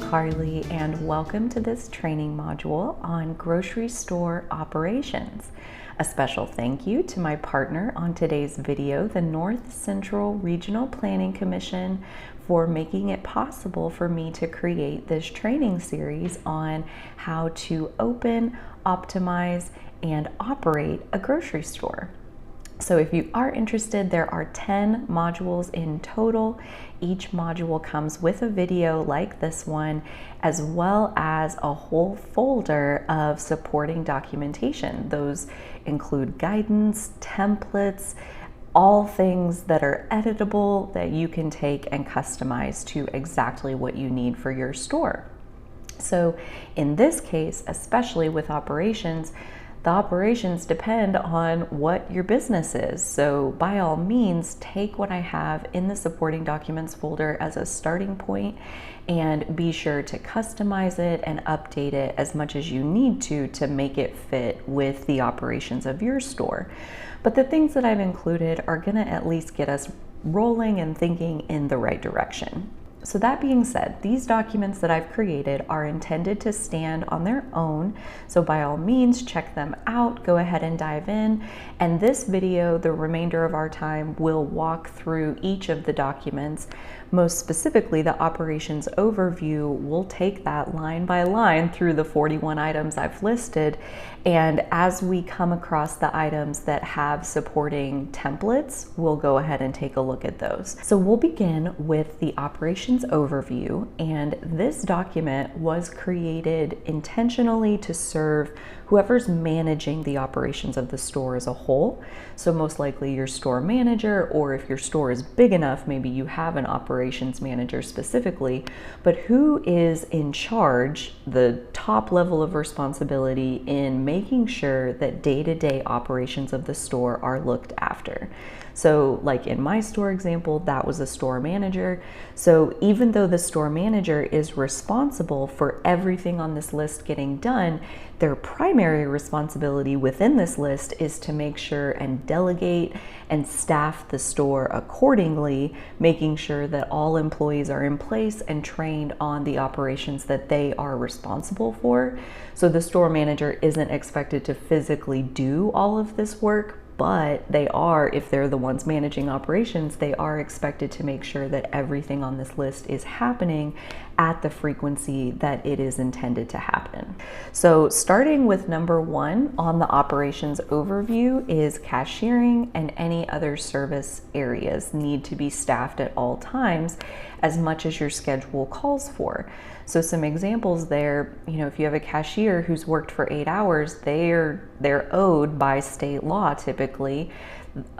Carly, and welcome to this training module on grocery store operations. A special thank you to my partner on today's video, the North Central Regional Planning Commission, for making it possible for me to create this training series on how to open, optimize, and operate a grocery store. So if you are interested, there are 10 modules in total. Each module comes with a video like this one, as well as a whole folder of supporting documentation. Those include guidance, templates, all things that are editable that you can take and customize to exactly what you need for your store. So in this case, especially with operations, the operations depend on what your business is. So by all means, take what I have in the supporting documents folder as a starting point and be sure to customize it and update it as much as you need to make it fit with the operations of your store. But the things that I've included are gonna at least get us rolling and thinking in the right direction. So that being said, these documents that I've created are intended to stand on their own. So by all means, check them out, go ahead and dive in. And this video, the remainder of our time, will walk through each of the documents. Most specifically, the operations overview will take that line by line through the 41 items I've listed. And as we come across the items that have supporting templates, we'll go ahead and take a look at those. So we'll begin with the operations overview, and this document was created intentionally to serve whoever's managing the operations of the store as a whole. So most likely your store manager, or if your store is big enough, maybe you have an operations manager specifically, but who is in charge, the top level of responsibility in making sure that day-to-day operations of the store are looked after. So like in my store example, that was a store manager. So even though the store manager is responsible for everything on this list getting done, their primary responsibility within this list is to make sure and delegate and staff the store accordingly, making sure that all employees are in place and trained on the operations that they are responsible for. So the store manager isn't expected to physically do all of this work, but they are, if they're the ones managing operations, they are expected to make sure that everything on this list is happening at the frequency that it is intended to happen. So starting with number 1 on the operations overview is cashiering, and any other service areas need to be staffed at all times as much as your schedule calls for. So some examples there, if you have a cashier who's worked for 8 hours, they're owed by state law typically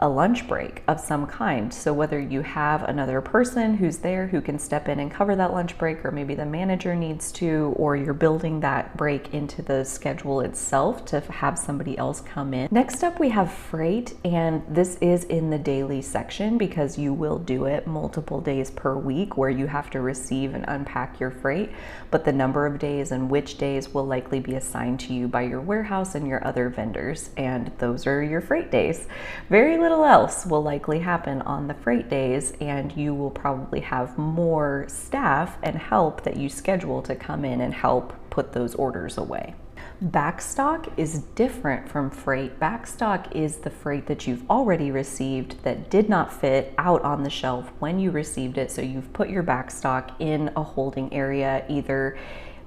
a lunch break of some kind. So whether you have another person who's there who can step in and cover that lunch break, or maybe the manager needs to, or you're building that break into the schedule itself to have somebody else come in. Next up, we have freight, and this is in the daily section because you will do it multiple days per week where you have to receive and unpack your freight, but the number of days and which days will likely be assigned to you by your warehouse and your other vendors, and those are your freight days. Very little else will likely happen on the freight days, and you will probably have more staff and help that you schedule to come in and help put those orders away. Backstock is different from freight. Backstock is the freight that you've already received that did not fit out on the shelf when you received it. So you've put your backstock in a holding area, either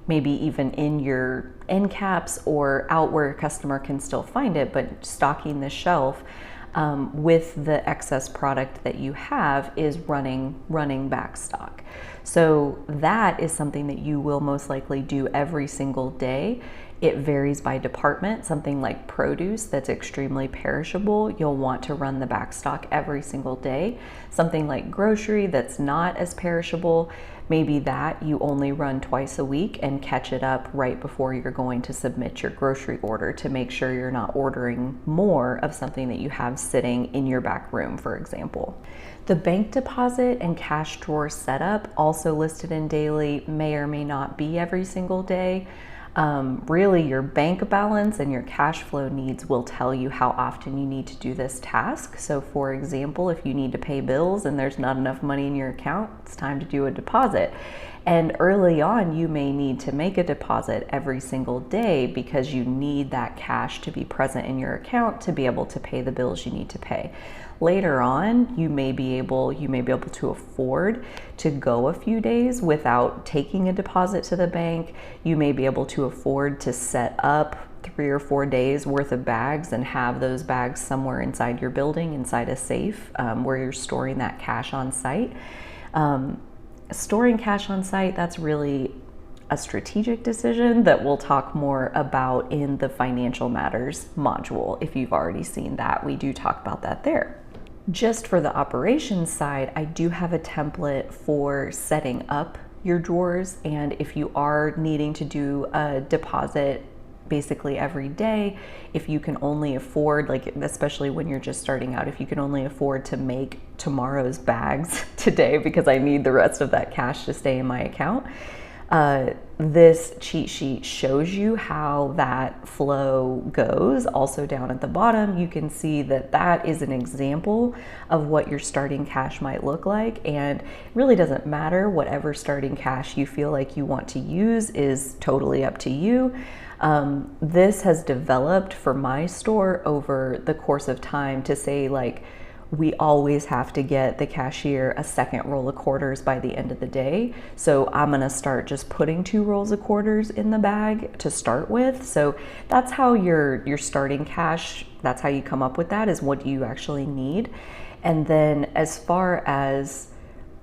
maybe even in your end caps or out where a customer can still find it, but stocking the shelf with the excess product that you have is running backstock. So that is something that you will most likely do every single day. It varies by department. Something like produce that's extremely perishable, you'll want to run the backstock every single day. Something like grocery that's not as perishable, maybe that you only run twice a week and catch it up right before you're going to submit your grocery order to make sure you're not ordering more of something that you have sitting in your back room, for example. The bank deposit and cash drawer setup, also listed in daily, may or may not be every single day. Really, your bank balance and your cash flow needs will tell you how often you need to do this task. So for example, if you need to pay bills and there's not enough money in your account, it's time to do a deposit. And early on, you may need to make a deposit every single day because you need that cash to be present in your account to be able to pay the bills you need to pay. Later on, you may be able to afford to go a few days without taking a deposit to the bank. You may be able to afford to set up 3 or 4 days worth of bags and have those bags somewhere inside your building, inside a safe, where you're storing that cash on site. Storing cash on site, that's really a strategic decision that we'll talk more about in the financial matters module. If you've already seen that, we do talk about that there. Just for the operations side, I do have a template for setting up your drawers, and if you are needing to do a deposit basically every day, if you can only afford, like especially when you're just starting out, if you can only afford to make tomorrow's bags today because I need the rest of that cash to stay in my account, this cheat sheet shows you how that flow goes. Also down at the bottom, you can see that that is an example of what your starting cash might look like, and it really doesn't matter. Whatever starting cash you feel like you want to use is totally up to you. This has developed for my store over the course of time to say, like, we always have to get the cashier a second roll of quarters by the end of the day. So I'm gonna start just putting 2 rolls of quarters in the bag to start with. So that's how your starting cash, that's how you come up with that, is what you actually need. And then as far as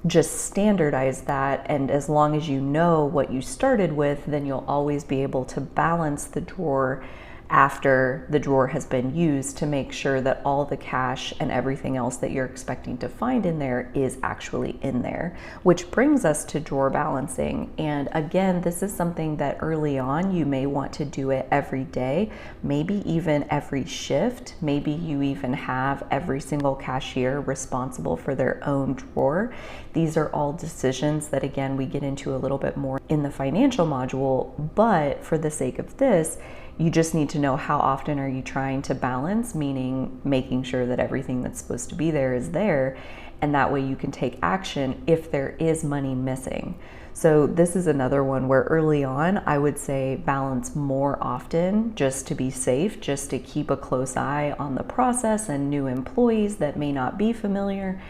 just standardize that, and as long as you know what you started with, then you'll always be able to balance the drawer after the drawer has been used to make sure that all the cash and everything else that you're expecting to find in there is actually in there. Which brings us to drawer balancing. And again, this is something that early on you may want to do it every day, maybe even every shift. Maybe you even have every single cashier responsible for their own drawer. These are all decisions that, again, we get into a little bit more in the financial module, but for the sake of this, you just need to know how often are you trying to balance, meaning making sure that everything that's supposed to be there is there, and that way you can take action if there is money missing. So this is another one where early on I would say balance more often just to be safe, just to keep a close eye on the process and new employees that may not be familiar,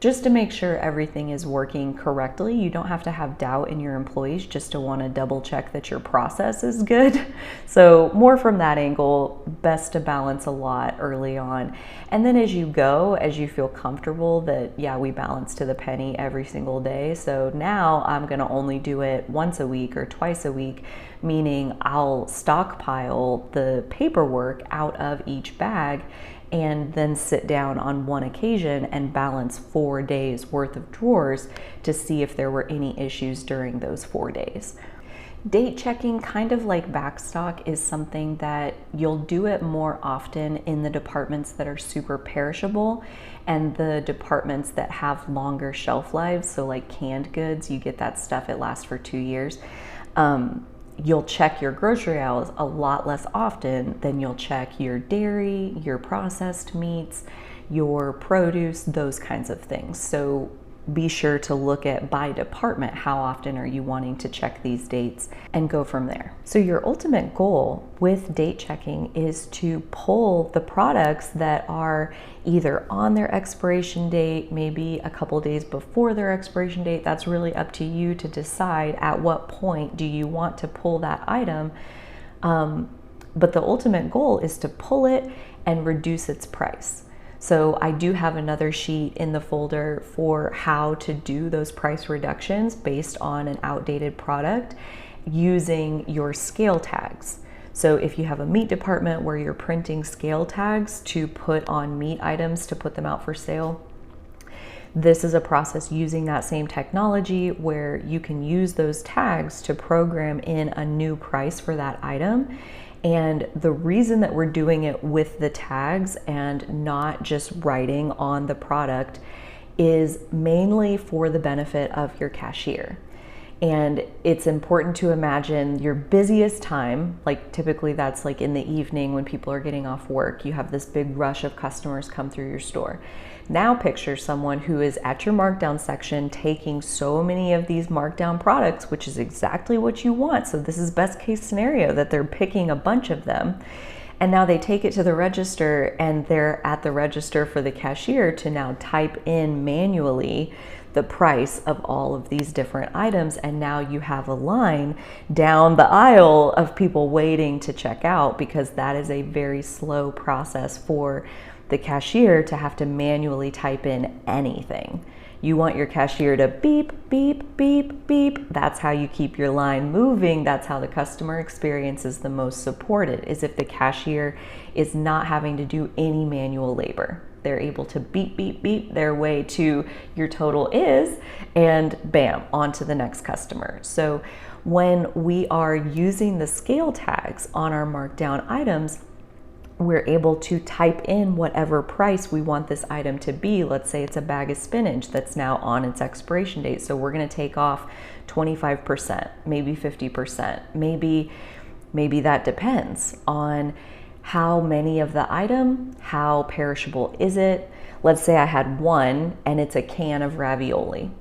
just to make sure everything is working correctly. You don't have to have doubt in your employees just to want to double check that your process is good. So more from that angle, best to balance a lot early on. And then as you go, as you feel comfortable that, yeah, we balance to the penny every single day. So now I'm going to only do it once a week or twice a week, meaning I'll stockpile the paperwork out of each bag and then sit down on one occasion and balance 4 days worth of drawers to see if there were any issues during those 4 days. Date checking, kind of like Backstock, is something that you'll do it more often in the departments that are super perishable and the departments that have longer shelf lives. So like canned goods, you get that stuff, it lasts for 2 years. You'll check your grocery aisles a lot less often than you'll check your dairy, your processed meats, your produce, those kinds of things. So be sure to look at by department, how often are you wanting to check these dates, and go from there. So your ultimate goal with date checking is to pull the products that are either on their expiration date, maybe a couple days before their expiration date. That's really up to you to decide at what point do you want to pull that item. But the ultimate goal is to pull it and reduce its price. So I do have another sheet in the folder for how to do those price reductions based on an outdated product using your scale tags. So if you have a meat department where you're printing scale tags to put on meat items to put them out for sale, this is a process using that same technology where you can use those tags to program in a new price for that item. And the reason that we're doing it with the tags and not just writing on the product is mainly for the benefit of your cashier. And it's important to imagine your busiest time, like typically that's like in the evening when people are getting off work, you have this big rush of customers come through your store. Now picture someone who is at your markdown section taking so many of these markdown products, which is exactly what you want. So this is best case scenario that they're picking a bunch of them. And now they take it to the register and they're at the register for the cashier to now type in manually the price of all of these different items. And now you have a line down the aisle of people waiting to check out, because that is a very slow process for the cashier to have to manually type in anything. You want your cashier to beep, beep, beep, beep. That's how you keep your line moving. That's how the customer experience is the most supported, is if the cashier is not having to do any manual labor. They're able to beep, beep, beep their way to your total is, and bam, on to the next customer. So when we are using the scale tags on our markdown items, we're able to type in whatever price we want this item to be. Let's say it's a bag of spinach that's now on its expiration date. So we're going to take off 25%, maybe 50%, maybe that depends on how many of the item, how perishable is it. Let's say I had one and it's a can of ravioli.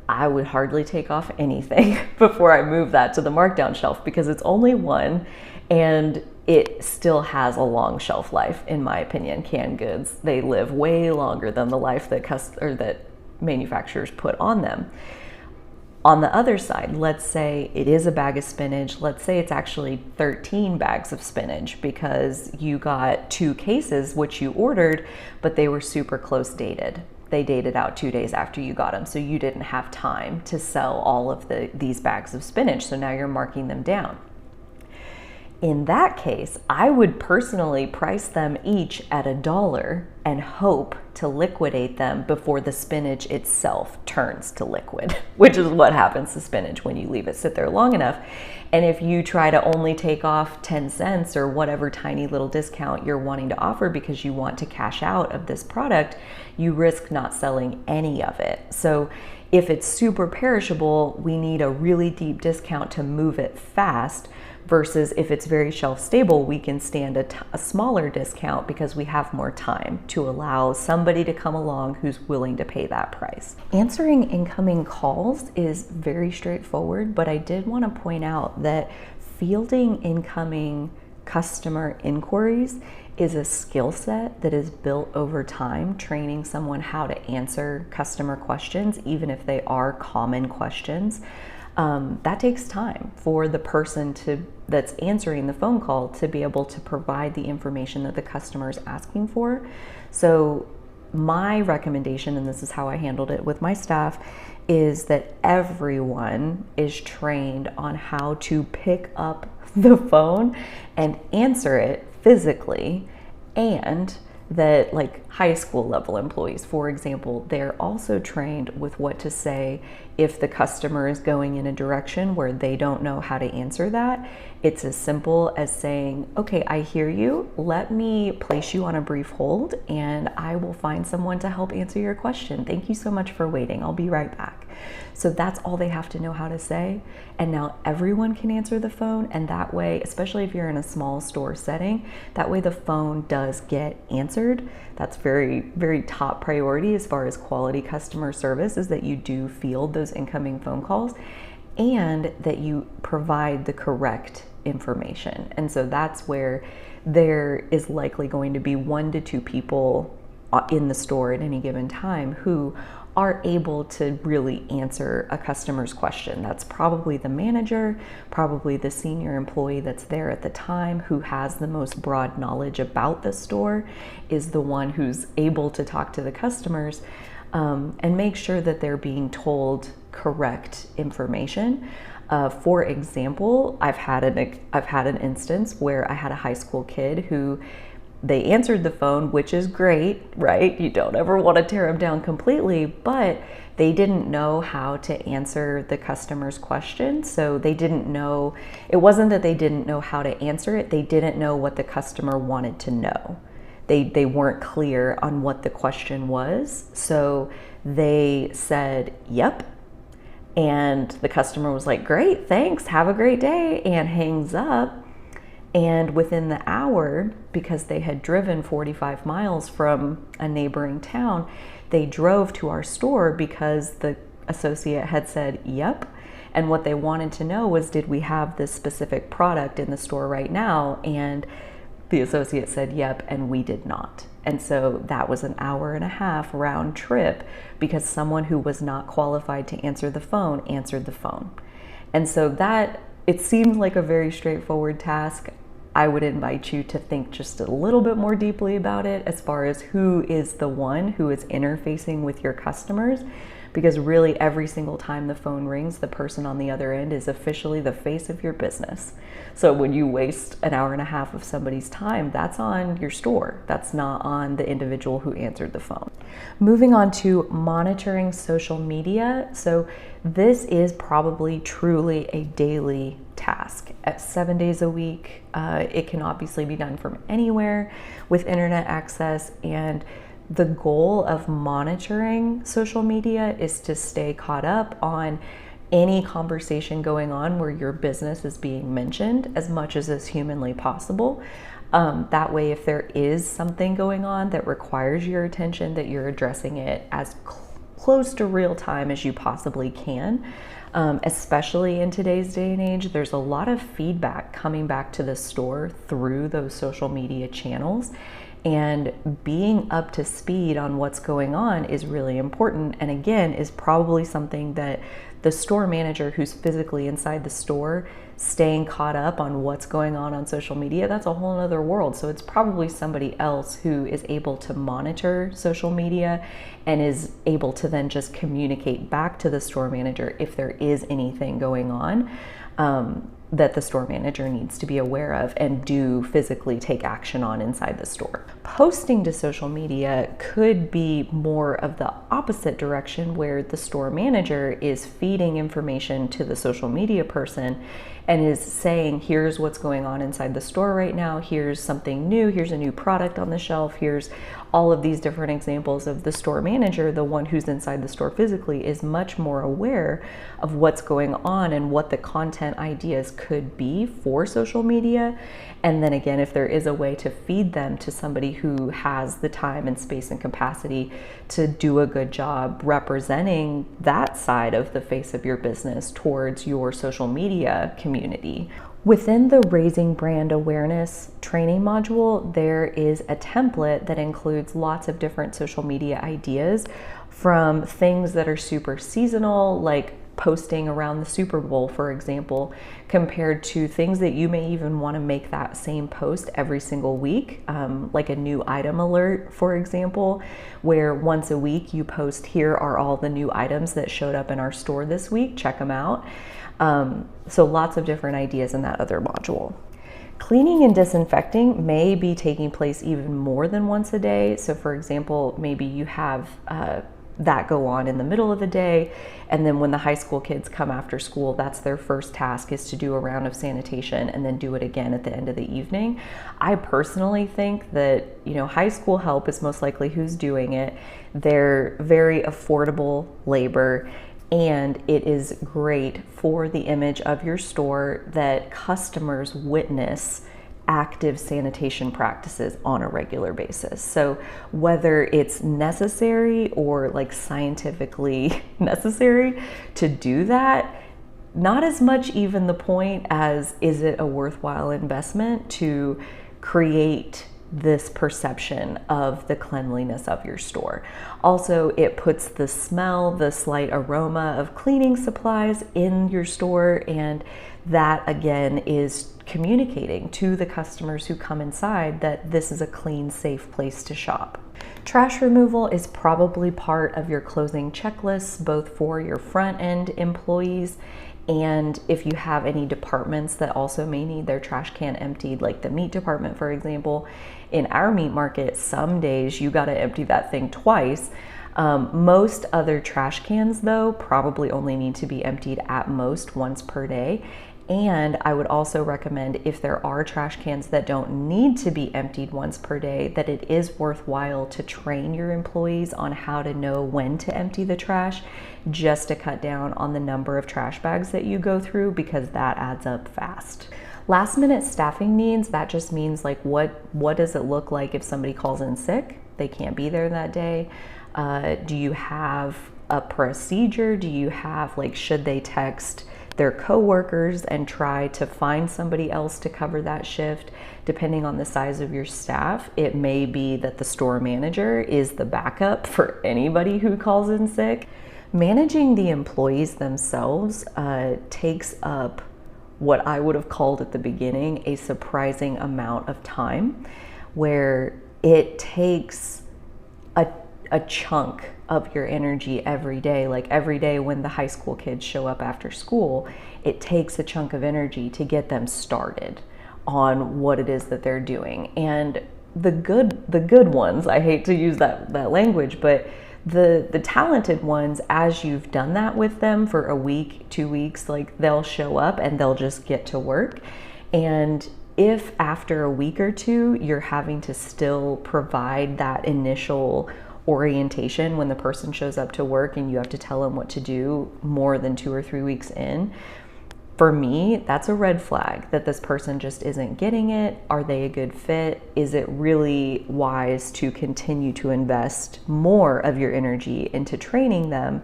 I would hardly take off anything before I move that to the markdown shelf, because it's only one and it still has a long shelf life, in my opinion. Canned goods, they live way longer than the life that manufacturers put on them. On the other side, let's say it is a bag of spinach. Let's say it's actually 13 bags of spinach because you got 2 cases, which you ordered, but they were super close dated. They dated out 2 days after you got them, so you didn't have time to sell all of these bags of spinach, so now you're marking them down. In that case, I would personally price them each at $1 and hope to liquidate them before the spinach itself turns to liquid, which is what happens to spinach when you leave it sit there long enough. And if you try to only take off 10 cents or whatever tiny little discount you're wanting to offer because you want to cash out of this product, you risk not selling any of it. So if it's super perishable, we need a really deep discount to move it fast, versus if it's very shelf stable, we can stand a smaller discount because we have more time to allow somebody to come along who's willing to pay that price. Answering incoming calls is very straightforward, but I did want to point out that fielding incoming customer inquiries is a skill set that is built over time. Training someone how to answer customer questions, even if they are common questions, that takes time for the person that's answering the phone call to be able to provide the information that the customer is asking for. So my recommendation, and this is how I handled it with my staff, is that everyone is trained on how to pick up the phone and answer it physically, and that like high school level employees, for example, they're also trained with what to say if the customer is going in a direction where they don't know how to answer that. It's as simple as saying, okay, I hear you. Let me place you on a brief hold and I will find someone to help answer your question. Thank you so much for waiting. I'll be right back. So that's all they have to know how to say. And now everyone can answer the phone. And that way, especially if you're in a small store setting, that way the phone does get answered. That's very, very top priority as far as quality customer service, is that you do field those incoming phone calls and that you provide the correct information. And so that's where there is likely going to be 1 to 2 people in the store at any given time who are able to really answer a customer's question. That's probably the manager, probably the senior employee that's there at the time who has the most broad knowledge about the store, is the one who's able to talk to the customers and make sure that they're being told correct information. For example, I've had an instance where I had a high school kid who they answered the phone, which is great, right? You don't ever want to tear them down completely, but they didn't know how to answer the customer's question. So they didn't know, it wasn't that they didn't know how to answer it, they didn't know what the customer wanted to know. They weren't clear on what the question was. So they said, yep. And the customer was like, great, thanks, have a great day, and hangs up. And within the hour, because they had driven 45 miles from a neighboring town, they drove to our store because the associate had said, yep. And what they wanted to know was, did we have this specific product in the store right now? And the associate said, yep, and we did not. And so that was an hour and a half round trip because someone who was not qualified to answer the phone answered the phone. And so that, it seemed like a very straightforward task. I would invite you to think just a little bit more deeply about it as far as who is the one who is interfacing with your customers, because really every single time the phone rings, the person on the other end is officially the face of your business. So when you waste an hour and a half of somebody's time, that's on your store. That's not on the individual who answered the phone. Moving on to monitoring social media. So this is probably truly a daily task at 7 days a week. It can obviously be done from anywhere with internet access, and the goal of monitoring social media is to stay caught up on any conversation going on where your business is being mentioned as much as is humanly possible. That way, if there is something going on that requires your attention, that you're addressing it as close to real time as you possibly can. Especially in today's day and age, there's a lot of feedback coming back to the store through those social media channels. And being up to speed on what's going on is really important. And again, is probably something that the store manager who's physically inside the store, staying caught up on what's going on social media, that's a whole other world. So it's probably somebody else who is able to monitor social media and is able to then just communicate back to the store manager if there is anything going on that the store manager needs to be aware of and do physically take action on inside the store. Posting to social media could be more of the opposite direction, where the store manager is feeding information to the social media person and is saying, here's what's going on inside the store right now, here's something new, here's a new product on the shelf, here's all of these different examples of the store manager. The one who's inside the store physically is much more aware of what's going on and what the content ideas could be for social media. And then again, if there is a way to feed them to somebody who has the time and space and capacity to do a good job representing that side of the face of your business towards your social media community. Within the Raising Brand Awareness training module, there is a template that includes lots of different social media ideas, from things that are super seasonal, like posting around the Super Bowl, for example, compared to things that you may even want to make that same post every single week, like a new item alert, for example, where once a week you post, here are all the new items that showed up in our store this week, check them out. So lots of different ideas in that other module. Cleaning and disinfecting may be taking place even more than once a day. So for example, maybe you have that go on in the middle of the day, and then when the high school kids come after school, that's their first task, is to do a round of sanitation and then do it again at the end of the evening. I personally think that, high school help is most likely who's doing it. They're very affordable labor, and it is great for the image of your store that customers witness active sanitation practices on a regular basis. So whether it's necessary or like scientifically necessary to do that, not as much even the point as, is it a worthwhile investment to create this perception of the cleanliness of your store. Also, it puts the smell, the slight aroma of cleaning supplies in your store, and that again is communicating to the customers who come inside that this is a clean, safe place to shop. Trash removal is probably part of your closing checklists, both for your front end employees and if you have any departments that also may need their trash can emptied, like the meat department, for example. In our meat market, some days you gotta empty that thing twice. Most other trash cans, though, probably only need to be emptied at most once per day. And I would also recommend, if there are trash cans that don't need to be emptied once per day, that it is worthwhile to train your employees on how to know when to empty the trash, just to cut down on the number of trash bags that you go through, because that adds up fast. Last minute staffing needs, that just means like what does it look like if somebody calls in sick? They can't be there that day. Do you have a procedure? Do you have, like, should they text their coworkers and try to find somebody else to cover that shift? Depending on the size of your staff, it may be that the store manager is the backup for anybody who calls in sick. Managing the employees themselves takes up what I would have called at the beginning a surprising amount of time, where it takes a chunk of your energy every day. Like every day when the high school kids show up after school, it takes a chunk of energy to get them started on what it is that they're doing. And the good ones, I hate to use that language, but the talented ones, as you've done that with them for a week, 2 weeks, like they'll show up and they'll just get to work. And if after a week or two, you're having to still provide that initial orientation when the person shows up to work and you have to tell them what to do more than 2 or 3 weeks in, for me, that's a red flag that this person just isn't getting it. Are they a good fit? Is it really wise to continue to invest more of your energy into training them?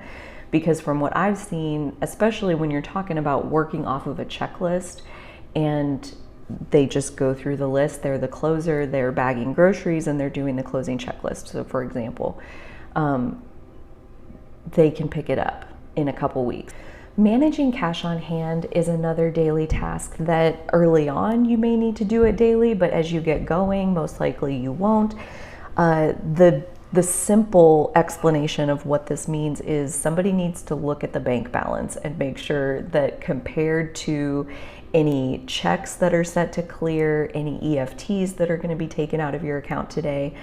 Because from what I've seen, especially when you're talking about working off of a checklist and they just go through the list, they're the closer, they're bagging groceries and they're doing the closing checklist. So for example, they can pick it up in a couple weeks. Managing cash on hand is another daily task that early on you may need to do it daily, but as you get going, most likely you won't. The simple explanation of what this means is somebody needs to look at the bank balance and make sure that compared to any checks that are set to clear, any EFTs that are going to be taken out of your account today,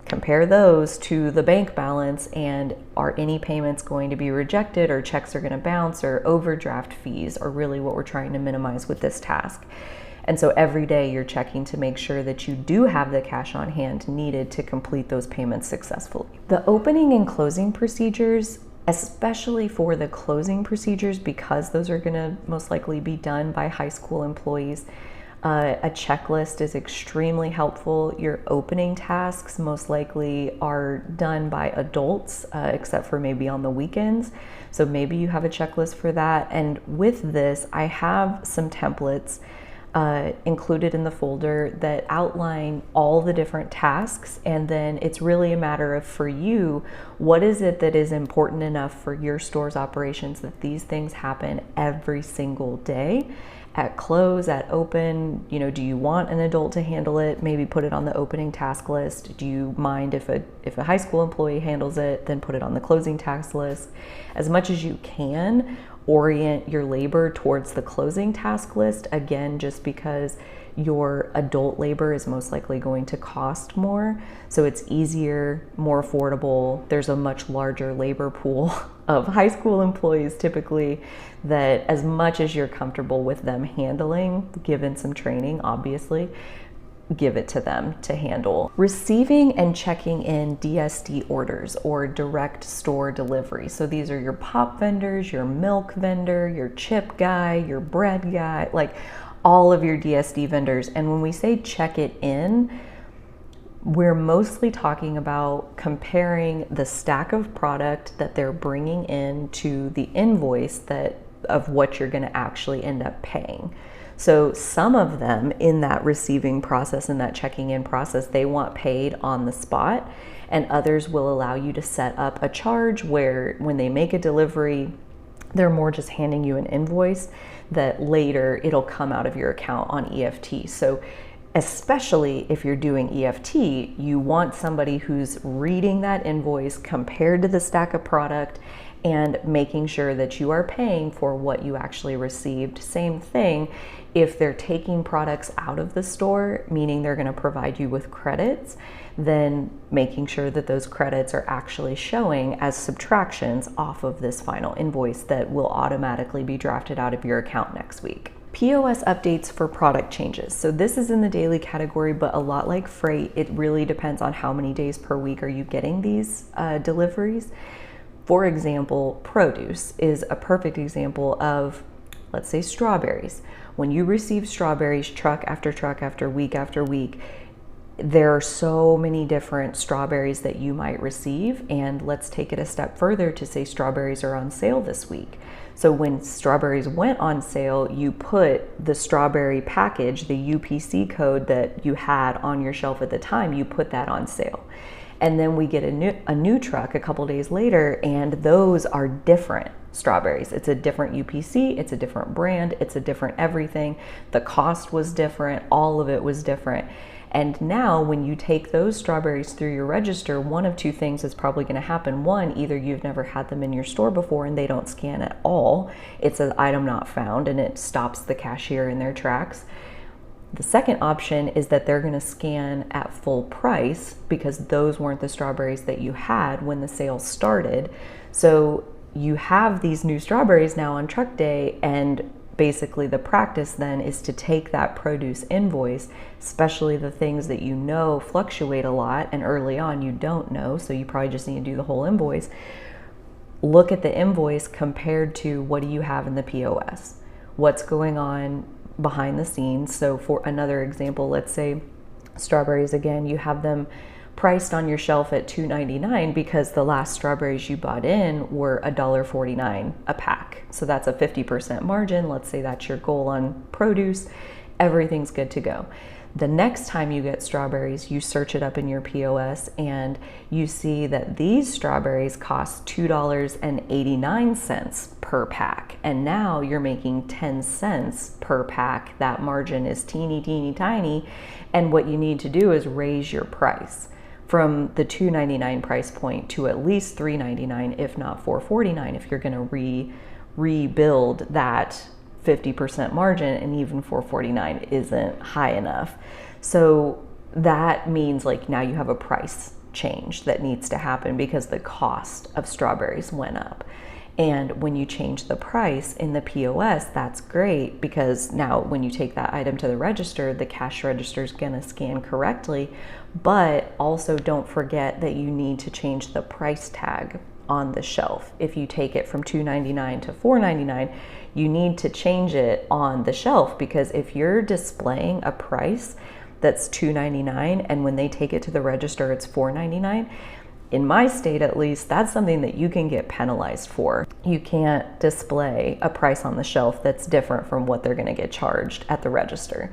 compare those to the bank balance, and are any payments going to be rejected, or checks are going to bounce, or overdraft fees are really what we're trying to minimize with this task. And so every day you're checking to make sure that you do have the cash on hand needed to complete those payments successfully. The opening and closing procedures, especially for the closing procedures, because those are going to most likely be done by high school employees, a checklist is extremely helpful. Your opening tasks most likely are done by adults, except for maybe on the weekends. So maybe you have a checklist for that. And with this, I have some templates included in the folder that outline all the different tasks, and then it's really a matter of, for you, what is it that is important enough for your store's operations that these things happen every single day, at close, at open. You know, do you want an adult to handle it? Maybe put it on the opening task list. Do you mind if a high school employee handles it? Then put it on the closing task list. As much as you can, orient your labor towards the closing task list, again, just because your adult labor is most likely going to cost more. So it's easier, more affordable. There's a much larger labor pool of high school employees typically, that as much as you're comfortable with them handling, given some training, obviously, give it to them to handle. Receiving and checking in DSD orders, or direct store delivery. So these are your pop vendors, your milk vendor, your chip guy, your bread guy, like all of your DSD vendors. And when we say check it in, we're mostly talking about comparing the stack of product that they're bringing in to the invoice of what you're going to actually end up paying. So some of them in that receiving process, in that checking in process, they want paid on the spot, and others will allow you to set up a charge where when they make a delivery, they're more just handing you an invoice that later it'll come out of your account on EFT. So especially if you're doing EFT, you want somebody who's reading that invoice compared to the stack of product and making sure that you are paying for what you actually received. Same thing if they're taking products out of the store, meaning they're going to provide you with credits, then making sure that those credits are actually showing as subtractions off of this final invoice that will automatically be drafted out of your account next week. POS updates for product changes. So this is in the daily category, but a lot like freight, it really depends on how many days per week are you getting these deliveries. For example, produce is a perfect example of, let's say, strawberries. When you receive strawberries truck after week, there are so many different strawberries that you might receive. And let's take it a step further to say strawberries are on sale this week. So when strawberries went on sale, you put the strawberry package, the UPC code that you had on your shelf at the time, you put that on sale. And then we get a new truck a couple days later, and those are different strawberries. It's a different UPC, it's a different brand, it's a different everything. The cost was different, all of it was different. And now when you take those strawberries through your register, one of two things is probably going to happen. One, either you've never had them in your store before and they don't scan at all. It's an item not found and it stops the cashier in their tracks. The second option is that they're going to scan at full price because those weren't the strawberries that you had when the sale started. So you have these new strawberries now on truck day, and basically the practice then is to take that produce invoice, especially the things that you know fluctuate a lot and early on you don't know, so you probably just need to do the whole invoice. Look at the invoice compared to what do you have in the POS, what's going on behind the scenes. So for another example, let's say strawberries again, you have them priced on your shelf at $2.99 because the last strawberries you bought in were $1.49 a pack. So that's a 50% margin. Let's say that's your goal on produce. Everything's good to go. The next time you get strawberries, you search it up in your POS and you see that these strawberries cost $2.89 per pack. And now you're making 10 cents per pack. That margin is teeny tiny. And what you need to do is raise your price from the $2.99 price point to at least $3.99, if not $4.49, if you're going to rebuild that 50% margin, and even $4.49 isn't high enough. So that means like now you have a price change that needs to happen because the cost of strawberries went up. And when you change the price in the POS, that's great because now when you take that item to the register, the cash register is going to scan correctly. But also don't forget that you need to change the price tag on the shelf. If you take it from $2.99 to $4.99, you need to change it on the shelf, because if you're displaying a price that's $2.99 and when they take it to the register it's $4.99, in my state at least, that's something that you can get penalized for. You can't display a price on the shelf that's different from what they're going to get charged at the register.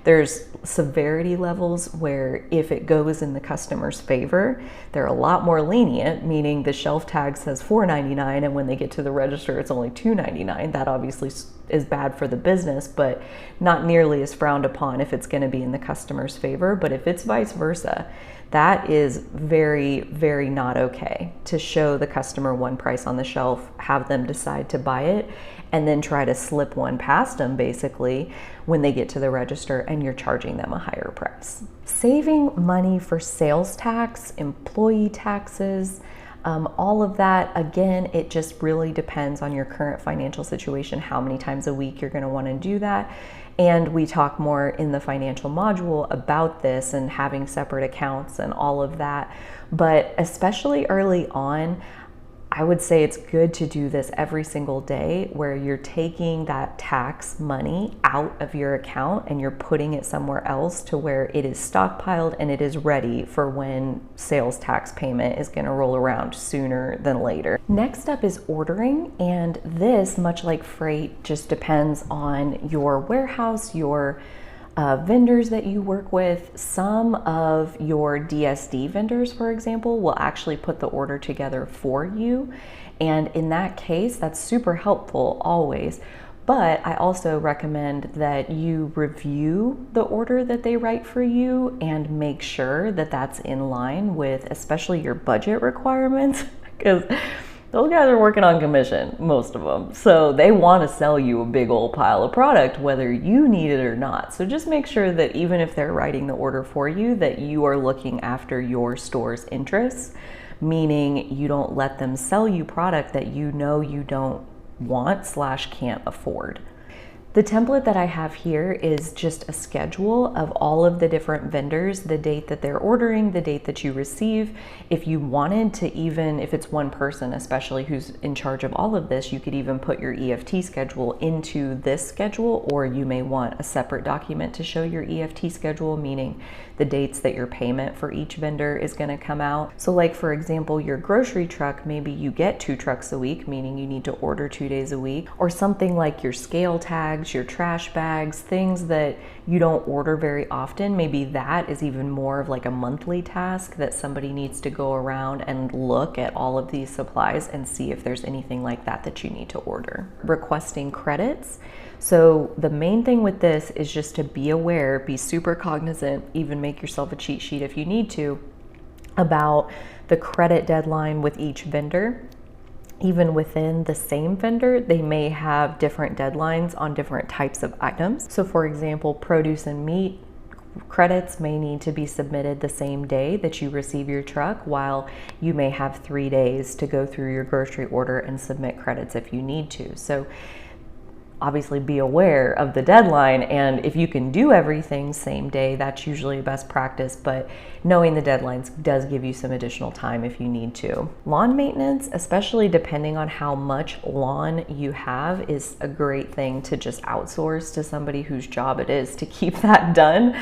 There's severity levels where if it goes in the customer's favor, they're a lot more lenient, meaning the shelf tag says $4.99 and when they get to the register it's only $2.99. That obviously is bad for the business, but not nearly as frowned upon if it's going to be in the customer's favor. But if it's vice versa, that is very, very not okay to show the customer one price on the shelf, have them decide to buy it, and then try to slip one past them basically when they get to the register and you're charging them a higher price. Saving money for sales tax, employee taxes, all of that, again, it just really depends on your current financial situation, how many times a week you're going to want to do that. And we talk more in the financial module about this and having separate accounts and all of that. But especially early on, I would say it's good to do this every single day, where you're taking that tax money out of your account and you're putting it somewhere else to where it is stockpiled and it is ready for when sales tax payment is going to roll around sooner than later. Next up is ordering, and this, much like freight, just depends on your warehouse, your vendors that you work with. Some of your DSD vendors, for example, will actually put the order together for you. And in that case, that's super helpful always. But I also recommend that you review the order that they write for you and make sure that that's in line with especially your budget requirements, because those guys are working on commission, most of them. So they want to sell you a big old pile of product, whether you need it or not. So just make sure that even if they're writing the order for you, that you are looking after your store's interests, meaning you don't let them sell you product that you know you don't want / can't afford. The template that I have here is just a schedule of all of the different vendors, the date that they're ordering, the date that you receive. If you wanted to, even if it's one person, especially who's in charge of all of this, you could even put your EFT schedule into this schedule, or you may want a separate document to show your EFT schedule, meaning the dates that your payment for each vendor is going to come out. So like, for example, your grocery truck, maybe you get 2 trucks a week, meaning you need to order 2 days a week, or something like your scale tags, your trash bags, things that you don't order very often. Maybe that is even more of like a monthly task that somebody needs to go around and look at all of these supplies and see if there's anything like that that you need to order. Requesting credits. So the main thing with this is just to be aware, be super cognizant, even make yourself a cheat sheet if you need to, about the credit deadline with each vendor. Even within the same vendor, they may have different deadlines on different types of items. So for example, produce and meat credits may need to be submitted the same day that you receive your truck, while you may have 3 days to go through your grocery order and submit credits if you need to. So obviously be aware of the deadline, and if you can do everything same day, that's usually best practice, but knowing the deadlines does give you some additional time if you need to. Lawn maintenance, especially depending on how much lawn you have, is a great thing to just outsource to somebody whose job it is to keep that done.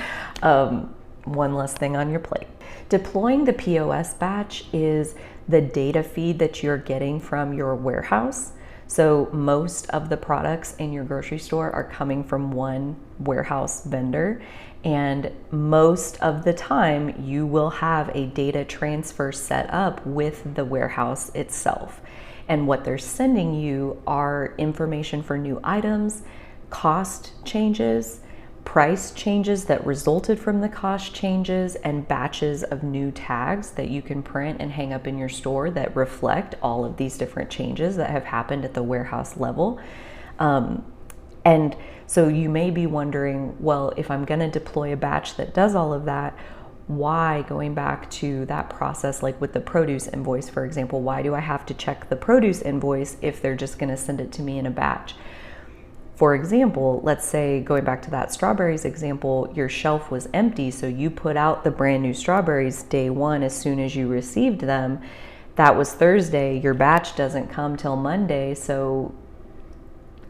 One less thing on your plate. Deploying the POS batch is the data feed that you're getting from your warehouse. So most of the products in your grocery store are coming from one warehouse vendor, and most of the time you will have a data transfer set up with the warehouse itself. And what they're sending you are information for new items, cost changes, price changes that resulted from the cost changes, and batches of new tags that you can print and hang up in your store that reflect all of these different changes that have happened at the warehouse level. And so you may be wondering, well, if I'm going to deploy a batch that does all of that, why, going back to that process, like with the produce invoice, for example, why do I have to check the produce invoice if they're just going to send it to me in a batch? For example, let's say, going back to that strawberries example, your shelf was empty, so you put out the brand new strawberries day one as soon as you received them. That was Thursday, your batch doesn't come till Monday, so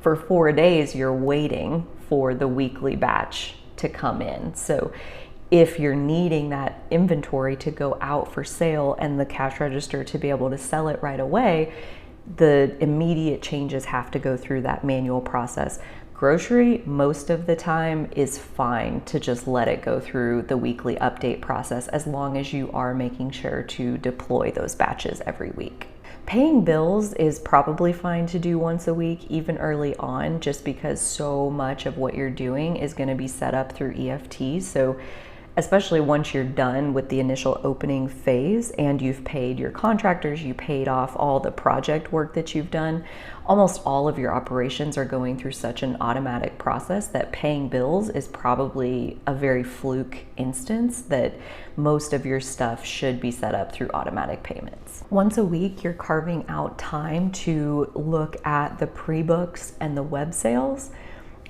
for 4 days you're waiting for the weekly batch to come in. So if you're needing that inventory to go out for sale and the cash register to be able to sell it right away, the immediate changes have to go through that manual process. Grocery, most of the time, is fine to just let it go through the weekly update process, as long as you are making sure to deploy those batches every week. Paying bills is probably fine to do once a week, even early on, just because so much of what you're doing is going to be set up through EFT. So especially once you're done with the initial opening phase and you've paid your contractors, you paid off all the project work that you've done, almost all of your operations are going through such an automatic process that paying bills is probably a very fluke instance, that most of your stuff should be set up through automatic payments. Once a week, you're carving out time to look at the pre-books and the web sales.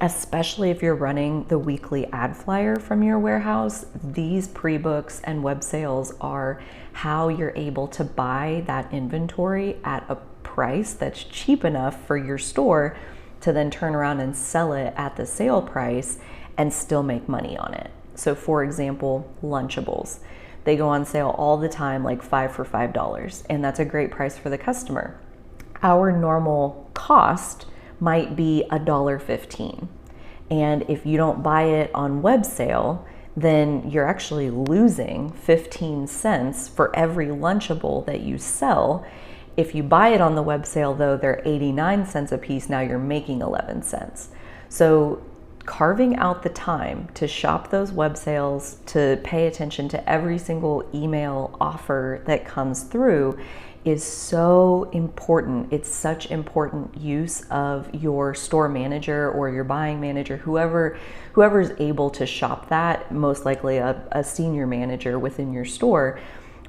Especially if you're running the weekly ad flyer from your warehouse, these pre-books and web sales are how you're able to buy that inventory at a price that's cheap enough for your store to then turn around and sell it at the sale price and still make money on it. So for example, Lunchables. They go on sale all the time, like 5 for $5, and that's a great price for the customer. Our normal cost might be $1.15. And if you don't buy it on web sale, then you're actually losing 15 cents for every Lunchable that you sell. If you buy it on the web sale, though, they're 89 cents a piece. Now you're making 11 cents. So carving out the time to shop those web sales, to pay attention to every single email offer that comes through, is so important. It's such important use of your store manager or your buying manager, whoever's able to shop that, most likely a senior manager within your store,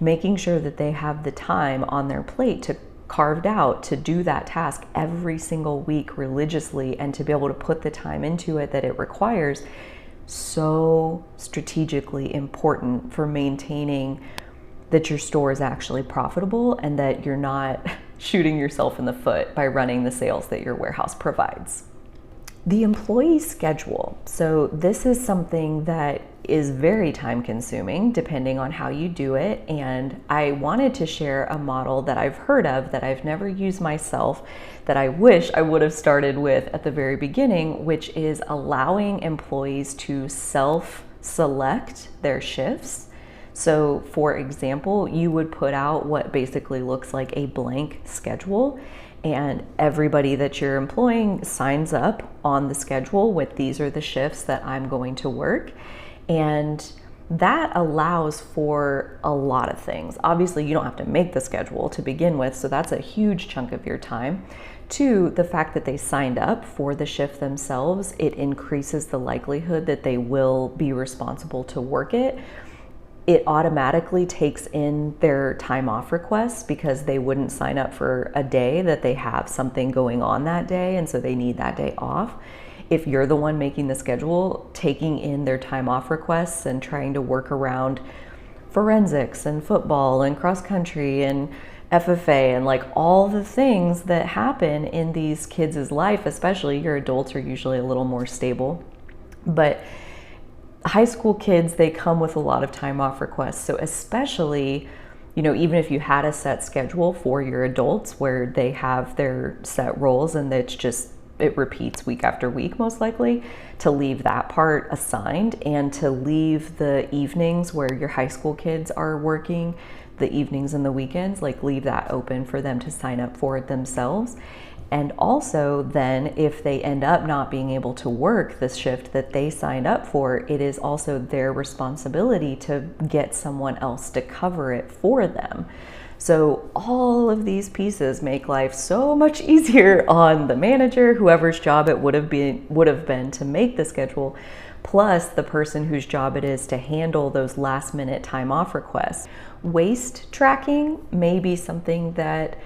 making sure that they have the time on their plate to carved out to do that task every single week religiously and to be able to put the time into it that it requires, so strategically important for maintaining that your store is actually profitable and that you're not shooting yourself in the foot by running the sales that your warehouse provides. The employee schedule. So this is something that is very time consuming depending on how you do it. And I wanted to share a model that I've heard of that I've never used myself, that I wish I would have started with at the very beginning, which is allowing employees to self-select their shifts. So for example, you would put out what basically looks like a blank schedule, and everybody that you're employing signs up on the schedule with, these are the shifts that I'm going to work. And that allows for a lot of things. Obviously, you don't have to make the schedule to begin with, so that's a huge chunk of your time. Two, the fact that they signed up for the shift themselves, it increases the likelihood that they will be responsible to work it. It automatically takes in their time off requests because they wouldn't sign up for a day that they have something going on that day, and so they need that day off. If you're the one making the schedule, taking in their time off requests and trying to work around forensics and football and cross country and FFA and like all the things that happen in these kids' life, especially your adults are usually a little more stable, but high school kids, they come with a lot of time off requests. So especially, even if you had a set schedule for your adults where they have their set roles and it repeats week after week, most likely, to leave that part assigned and to leave the evenings where your high school kids are working, the evenings and the weekends, like leave that open for them to sign up for it themselves. And also then if they end up not being able to work the shift that they signed up for, it is also their responsibility to get someone else to cover it for them. So all of these pieces make life so much easier on the manager, whoever's job it would have been to make the schedule, plus the person whose job it is to handle those last minute time off requests. Waste tracking may be something that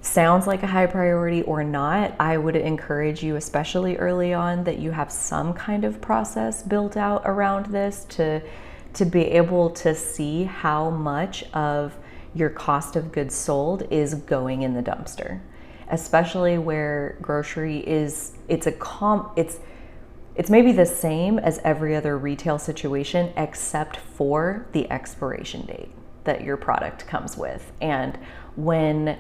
sounds like a high priority or not. I would encourage you, especially early on, that you have some kind of process built out around this to be able to see how much of your cost of goods sold is going in the dumpster, especially where grocery is, it's maybe the same as every other retail situation except for the expiration date that your product comes with. And when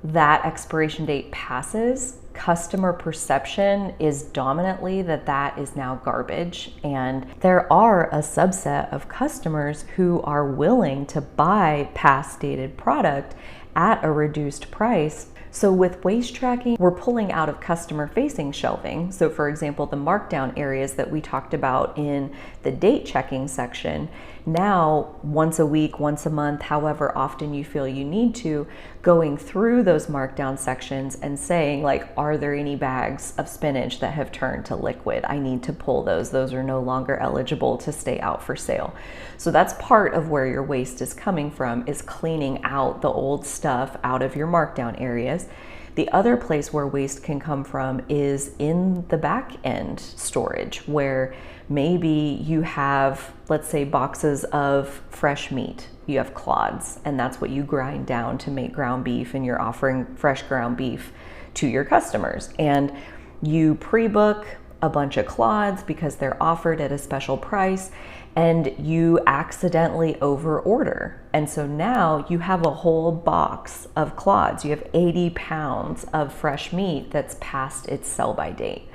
that expiration date passes, customer perception is dominantly that is now garbage. And there are a subset of customers who are willing to buy past dated product at a reduced price. So with waste tracking, we're pulling out of customer facing shelving. So for example, the markdown areas that we talked about in the date checking section, now once a week, once a month, however often you feel you need to, going through those markdown sections and saying like, are there any bags of spinach that have turned to liquid? I need to pull those. Those are no longer eligible to stay out for sale. So that's part of where your waste is coming from, is cleaning out the old stuff out of your markdown areas. The other place where waste can come from is in the back end storage, where maybe you have, let's say, boxes of fresh meat. You have clods, and that's what you grind down to make ground beef, and you're offering fresh ground beef to your customers. And you pre-book a bunch of clods because they're offered at a special price, and you accidentally over order. And so now you have a whole box of clods. You have 80 pounds of fresh meat that's past its sell-by date.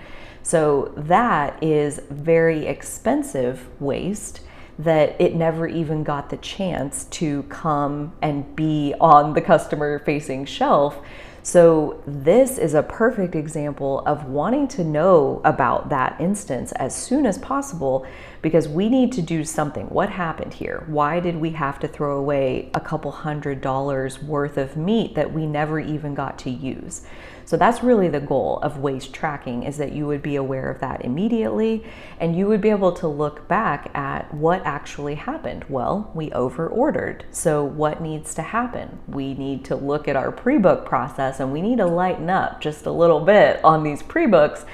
So that is very expensive waste that it never even got the chance to come and be on the customer-facing shelf. So this is a perfect example of wanting to know about that instance as soon as possible, because we need to do something. What happened here? Why did we have to throw away a couple $100 worth of meat that we never even got to use? So that's really the goal of waste tracking, is that you would be aware of that immediately and you would be able to look back at what actually happened. Well, we over-ordered. So what needs to happen? We need to look at our pre-book process, and we need to lighten up just a little bit on these pre-books,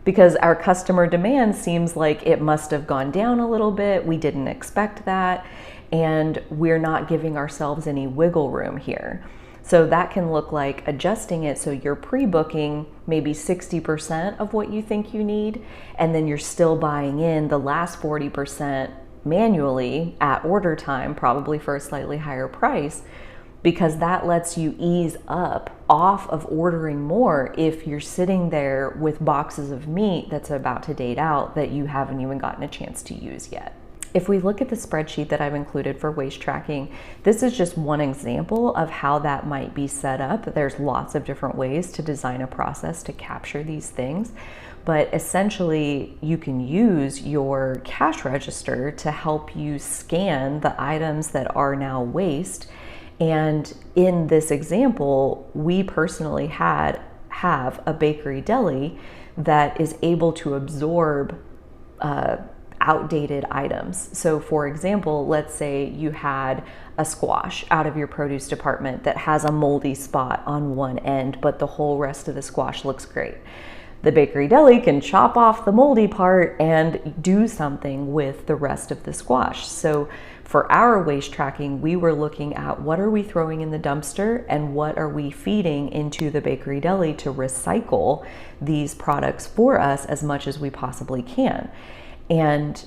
because our customer demand seems like it must have gone down a little bit. We didn't expect that, and we're not giving ourselves any wiggle room here. So that can look like adjusting it so you're pre-booking maybe 60% of what you think you need, and then you're still buying in the last 40% manually at order time, probably for a slightly higher price, because that lets you ease up off of ordering more if you're sitting there with boxes of meat that's about to date out that you haven't even gotten a chance to use yet. If we look at the spreadsheet that I've included for waste tracking, this is just one example of how that might be set up. There's lots of different ways to design a process to capture these things, but essentially you can use your cash register to help you scan the items that are now waste. And in this example, we personally have a bakery deli that is able to absorb outdated items. So for example, let's say you had a squash out of your produce department that has a moldy spot on one end, but the whole rest of the squash looks great. The bakery deli can chop off the moldy part and do something with the rest of the squash. So for our waste tracking, we were looking at what are we throwing in the dumpster and what are we feeding into the bakery deli to recycle these products for us as much as we possibly can. And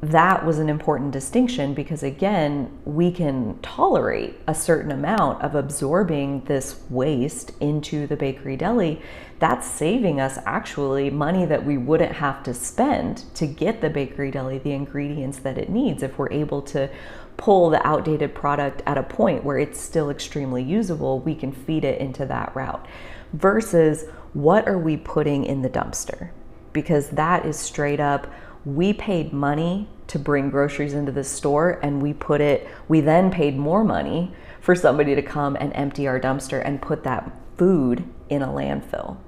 that was an important distinction, because again, we can tolerate a certain amount of absorbing this waste into the bakery deli. That's saving us actually money that we wouldn't have to spend to get the bakery deli the ingredients that it needs, if we're able to pull the outdated product at a point where it's still extremely usable. We can feed it into that route, versus what are we putting in the dumpster? Because that is straight up, we paid money to bring groceries into the store, and we then paid more money for somebody to come and empty our dumpster and put that food in a landfill.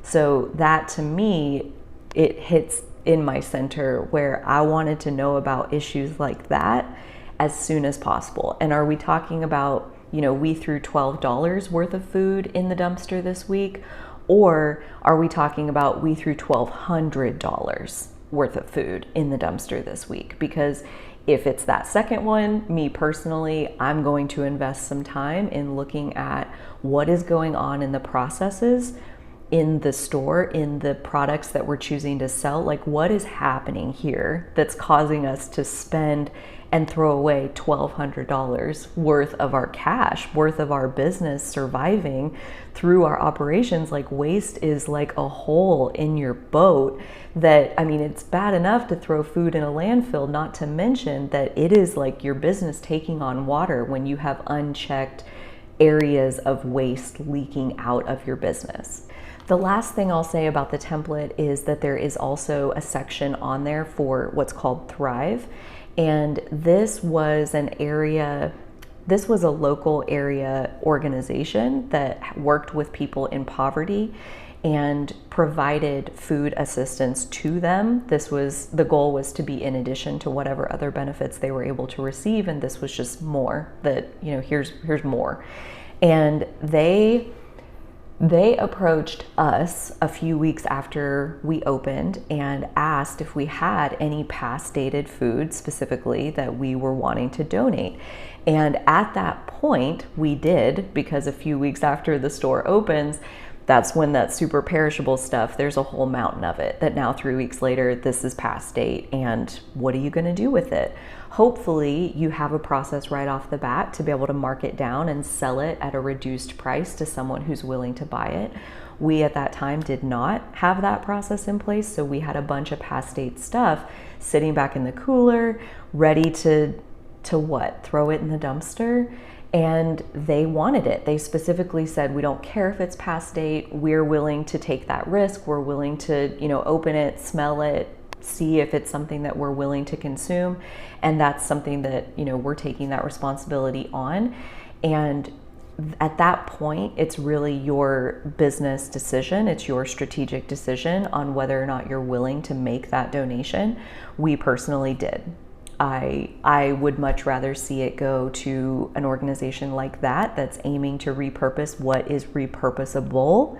So that, to me, it hits in my center where I wanted to know about issues like that as soon as possible. And are we talking about, we threw $12 worth of food in the dumpster this week, or are we talking about we threw $1,200 worth of food in the dumpster this week? Because if it's that second one, me personally, I'm going to invest some time in looking at what is going on in the processes in the store, in the products that we're choosing to sell. Like, what is happening here that's causing us to spend and throw away $1,200 worth of our cash, worth of our business surviving through our operations? Like, waste is like a hole in your boat that, it's bad enough to throw food in a landfill, not to mention that it is like your business taking on water when you have unchecked areas of waste leaking out of your business. The last thing I'll say about the template is that there is also a section on there for what's called Thrive. And this was a local area organization that worked with people in poverty and provided food assistance to them. The goal was to be in addition to whatever other benefits they were able to receive, and this was just more that, here's more. And they approached us a few weeks after we opened and asked if we had any past dated food specifically that we were wanting to donate. And at that point we did, because a few weeks after the store opens, that's when that super perishable stuff, there's a whole mountain of it that now 3 weeks later, this is past date, and what are you gonna do with it? Hopefully you have a process right off the bat to be able to mark it down and sell it at a reduced price to someone who's willing to buy it. We at that time did not have that process in place, so we had a bunch of past date stuff sitting back in the cooler, ready to what? Throw it in the dumpster. And they wanted it. They specifically said, we don't care if it's past date, we're willing to take that risk, we're willing to, open it, smell it, see if it's something that we're willing to consume. And that's something that, we're taking that responsibility on. And at that point, it's really your business decision. It's your strategic decision on whether or not you're willing to make that donation. We personally did. I would much rather see it go to an organization like that that's aiming to repurpose what is repurposable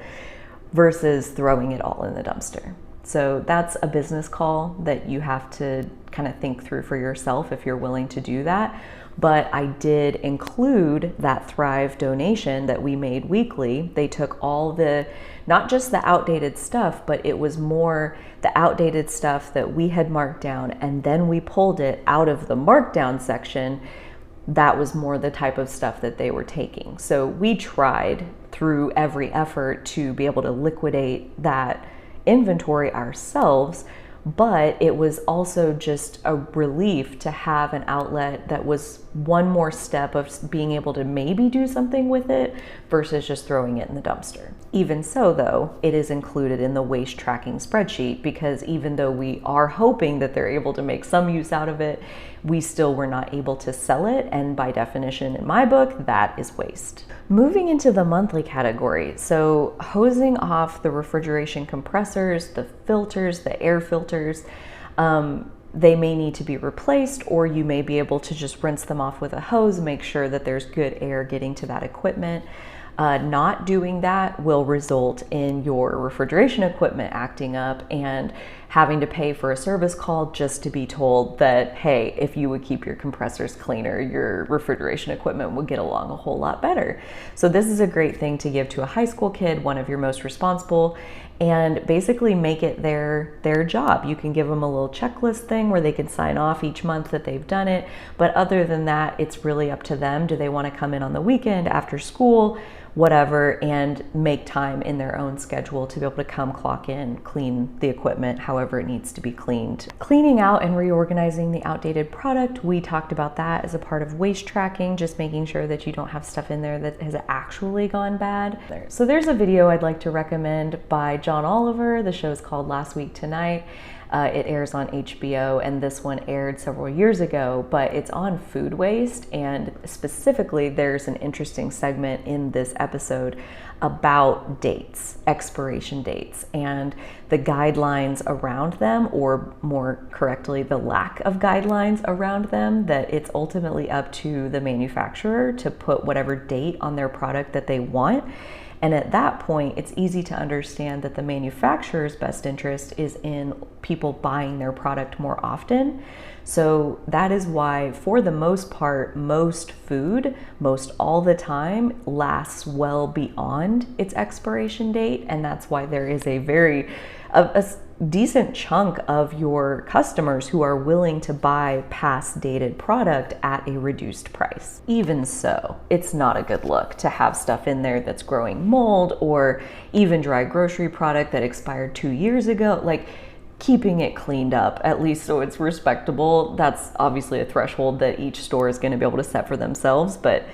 versus throwing it all in the dumpster. So that's a business call that you have to kind of think through for yourself if you're willing to do that. But I did include that Thrive donation that we made weekly. They took all not just the outdated stuff, but it was more the outdated stuff that we had marked down, and then we pulled it out of the markdown section. That was more the type of stuff that they were taking. So we tried through every effort to be able to liquidate that inventory ourselves, but it was also just a relief to have an outlet that was one more step of being able to maybe do something with it versus just throwing it in the dumpster. Even so, though, it is included in the waste tracking spreadsheet, because even though we are hoping that they're able to make some use out of it, we still were not able to sell it. And by definition, in my book, that is waste. Moving into the monthly category. So hosing off the refrigeration compressors, the filters, the air filters, they may need to be replaced, or you may be able to just rinse them off with a hose, make sure that there's good air getting to that equipment. Not doing that will result in your refrigeration equipment acting up and having to pay for a service call just to be told that, hey, if you would keep your compressors cleaner, your refrigeration equipment would get along a whole lot better. So this is a great thing to give to a high school kid, one of your most responsible, and basically make it their job. You can give them a little checklist thing where they can sign off each month that they've done it. But other than that, it's really up to them. Do they want to come in on the weekend, after school, whatever, and make time in their own schedule to be able to come clock in, clean the equipment however it needs to be cleaned. Cleaning out and reorganizing the outdated product, we talked about that as a part of waste tracking, just making sure that you don't have stuff in there that has actually gone bad. So there's a video I'd like to recommend by John Oliver. The show is called Last Week Tonight. It airs on HBO, and this one aired several years ago, but it's on food waste, and specifically there's an interesting segment in this episode about dates, expiration dates, and the guidelines around them, or more correctly, the lack of guidelines around them, that it's ultimately up to the manufacturer to put whatever date on their product that they want. And at that point, it's easy to understand that the manufacturer's best interest is in people buying their product more often. So that is why, for the most part, most food, most all the time, lasts well beyond its expiration date. And that's why there is a decent chunk of your customers who are willing to buy past dated product at a reduced price. Even so, it's not a good look to have stuff in there that's growing mold, or even dry grocery product that expired 2 years ago. Like, keeping it cleaned up, at least so it's respectable, that's obviously a threshold that each store is going to be able to set for themselves, but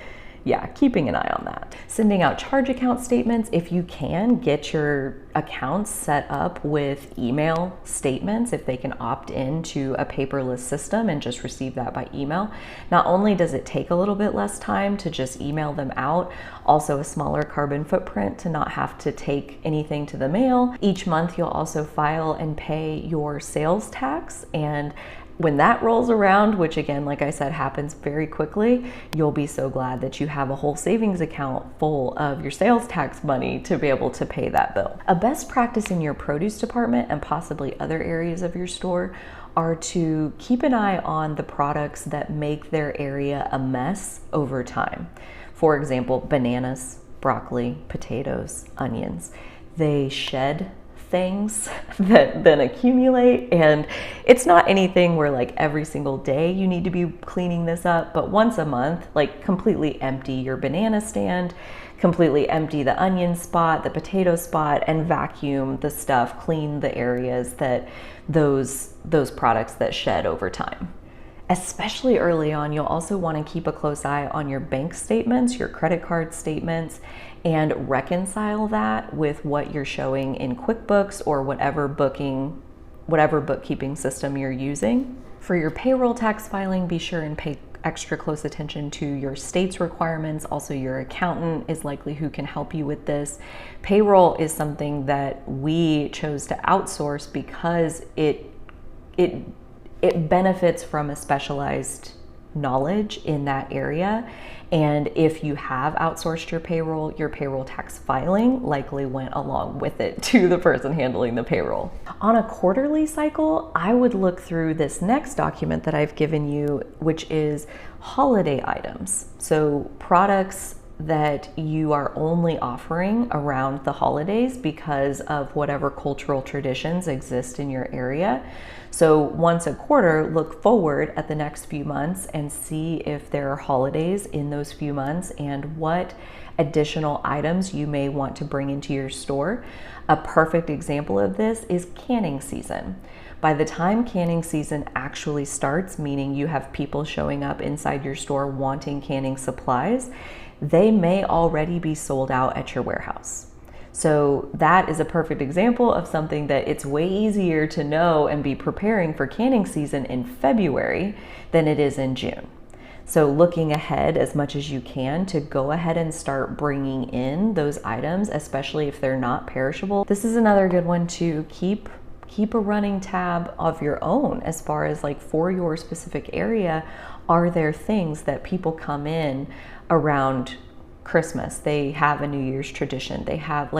yeah, keeping an eye on that. Sending out charge account statements. If you can, get your accounts set up with email statements, if they can opt into a paperless system and just receive that by email. Not only does it take a little bit less time to just email them out, also a smaller carbon footprint to not have to take anything to the mail. Each month you'll also file and pay your sales tax, and when that rolls around, which again, like I said, happens very quickly, you'll be so glad that you have a whole savings account full of your sales tax money to be able to pay that bill. A best practice in your produce department, and possibly other areas of your store, are to keep an eye on the products that make their area a mess over time. For example, bananas, broccoli, potatoes, onions. They shed things that then accumulate, and it's not anything where like every single day you need to be cleaning this up, but once a month, like completely empty your banana stand, completely empty the onion spot, the potato spot, and vacuum the stuff, clean the areas that those products that shed over time. Especially early on, you'll also want to keep a close eye on your bank statements, your credit card statements, and reconcile that with what you're showing in QuickBooks or whatever booking whatever bookkeeping system you're using. For your payroll tax filing, be sure and pay extra close attention to your state's requirements. Also, your accountant is likely who can help you with this. Payroll is something that we chose to outsource because it benefits from a specialized knowledge in that area. And if you have outsourced your payroll tax filing likely went along with it to the person handling the payroll. On a quarterly cycle, I would look through this next document that I've given you, which is holiday items. So products that you are only offering around the holidays because of whatever cultural traditions exist in your area. So once a quarter, look forward at the next few months and see if there are holidays in those few months and what additional items you may want to bring into your store. A perfect example of this is canning season. By the time canning season actually starts, meaning you have people showing up inside your store wanting canning supplies, they may already be sold out at your warehouse. So that is a perfect example of something that it's way easier to know and be preparing for canning season in February than it is in June. So looking ahead as much as you can to go ahead and start bringing in those items, especially if they're not perishable. This is another good one to keep a running tab of your own as far as like for your specific area. Are there things that people come in around Christmas? They have a New Year's tradition. They have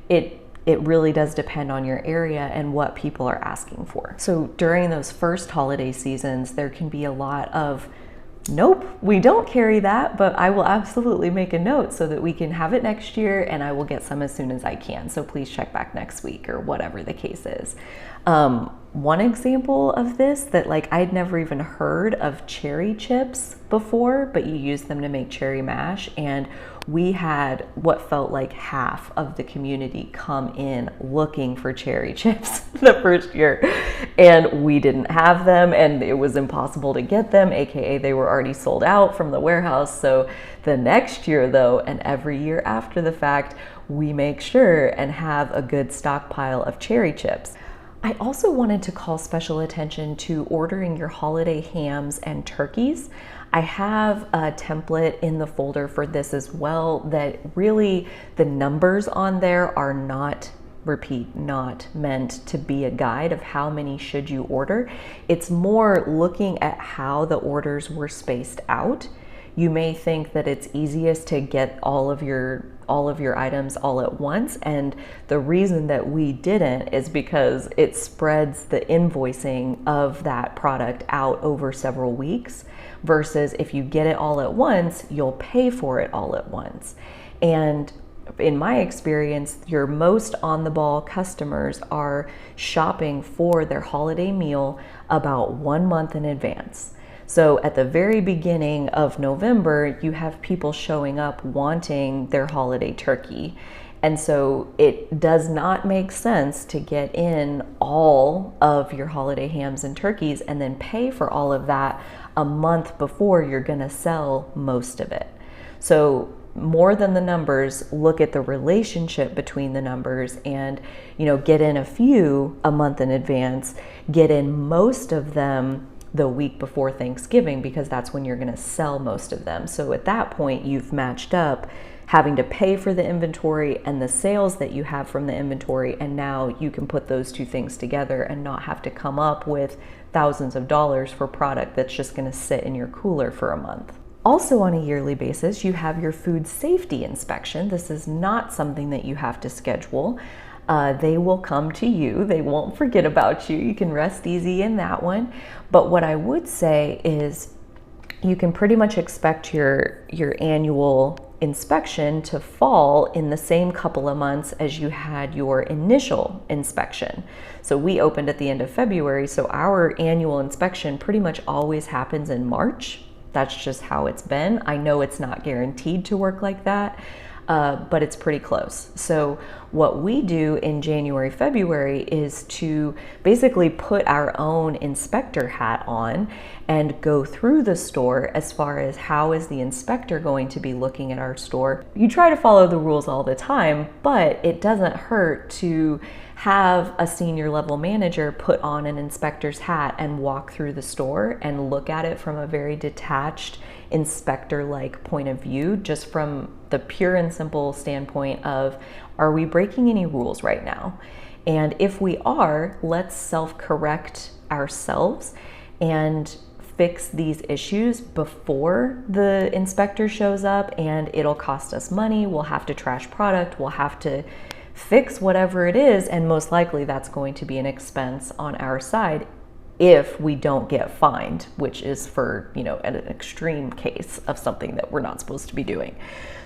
it really does depend on your area and what people are asking for. So during those first holiday seasons, there can be a lot of, nope, we don't carry that, but I will absolutely make a note so that we can have it next year and I will get some as soon as I can. So please check back next week or whatever the case is. One example of this that I'd never even heard of cherry chips before, but you use them to make cherry mash. And we had what felt like half of the community come in looking for cherry chips the first year, and we didn't have them and it was impossible to get them, aka they were already sold out from the warehouse. So the next year though, and every year after the fact, we make sure and have a good stockpile of cherry chips. I also wanted to call special attention to ordering your holiday hams and turkeys. I have a template in the folder for this as well that really the numbers on there are not meant to be a guide of how many should you order. It's more looking at how the orders were spaced out. You may think that it's easiest to get all of your items all at once, and the reason that we didn't is because it spreads the invoicing of that product out over several weeks, versus if you get it all at once, you'll pay for it all at once. And in my experience, your most on-the-ball customers are shopping for their holiday meal about 1 month in advance. So at the very beginning of November, you have people showing up wanting their holiday turkey. And so it does not make sense to get in all of your holiday hams and turkeys and then pay for all of that a month before you're gonna sell most of it. So more than the numbers, look at the relationship between the numbers and, get in a few a month in advance, get in most of them the week before Thanksgiving, because that's when you're going to sell most of them. So at that point, you've matched up having to pay for the inventory and the sales that you have from the inventory, and now you can put those two things together and not have to come up with thousands of dollars for product that's just going to sit in your cooler for a month. Also on a yearly basis, you have your food safety inspection. This is not something that you have to schedule. They will come to you. They won't forget about you. You can rest easy in that one. But what I would say is you can pretty much expect your annual inspection to fall in the same couple of months as you had your initial inspection. So we opened at the end of February, so our annual inspection pretty much always happens in March. That's just how it's been. I know it's not guaranteed to work like that. but it's pretty close. So what we do in January, February is to basically put our own inspector hat on and go through the store as far as how is the inspector going to be looking at our store. You try to follow the rules all the time, but it doesn't hurt to have a senior level manager put on an inspector's hat and walk through the store and look at it from a very detached inspector-like point of view, just from the pure and simple standpoint of, are we breaking any rules right now? And if we are, let's self-correct ourselves and fix these issues before the inspector shows up, and it'll cost us money. We'll have to trash product. We'll have to fix whatever it is, and most likely that's going to be an expense on our side if we don't get fined, which is for, an extreme case of something that we're not supposed to be doing.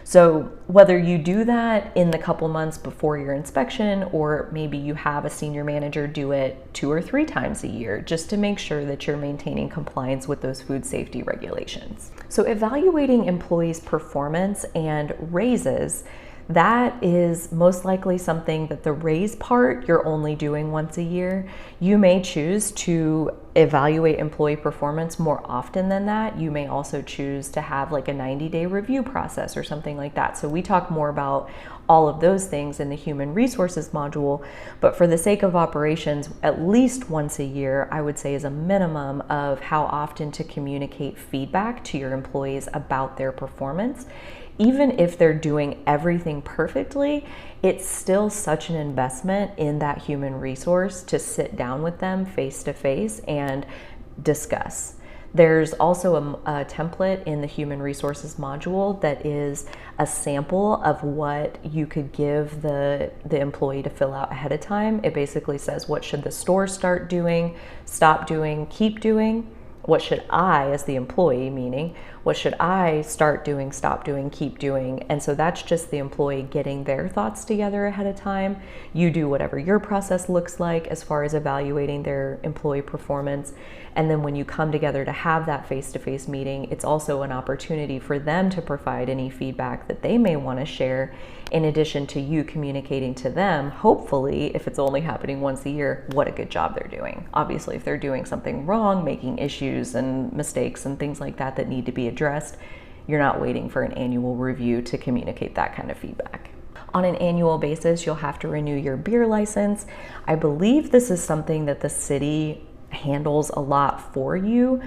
So whether you do that in the couple months before your inspection, or maybe you have a senior manager do it 2 or 3 times a year, just to make sure that you're maintaining compliance with those food safety regulations. So evaluating employees' performance and raises, that is most likely something that the raise part you're only doing once a year. You may choose to evaluate employee performance more often than that. You may also choose to have like a 90-day review process or something like that. So we talk more about all of those things in the human resources module, but for the sake of operations, at least once a year, I would say, is a minimum of how often to communicate feedback to your employees about their performance. Even if they're doing everything perfectly, it's still such an investment in that human resource to sit down with them face to face and discuss. There's also a template in the human resources module that is a sample of what you could give the employee to fill out ahead of time. It basically says, what should the store start doing, stop doing, keep doing? What should I, as the employee, meaning, what should I start doing, stop doing, keep doing? And so that's just the employee getting their thoughts together ahead of time. You do whatever your process looks like as far as evaluating their employee performance. And then when you come together to have that face-to-face meeting, it's also an opportunity for them to provide any feedback that they may want to share, in addition to you communicating to them, hopefully, if it's only happening once a year, what a good job they're doing. Obviously, if they're doing something wrong, making issues and mistakes and things like that that need to be addressed, you're not waiting for an annual review to communicate that kind of feedback. On an annual basis, you'll have to renew your beer license. I believe this is something that the city handles a lot for you.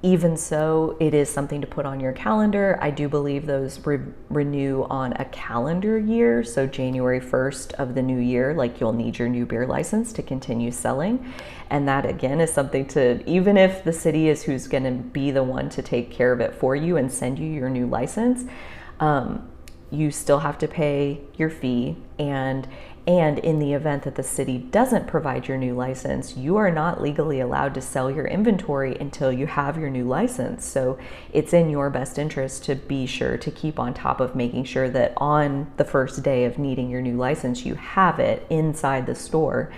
Even so, it is something to put on your calendar. I do believe those renew on a calendar year. So January 1st of the new year, like, you'll need your new beer license to continue selling. And that, again, is something to, even if the city is who's going to be the one to take care of it for you and send you your new license, you still have to pay your fee. And in the event that the city doesn't provide your new license, you are not legally allowed to sell your inventory until you have your new license. So it's in your best interest to be sure to keep on top of making sure that on the first day of needing your new license, you have it inside the store.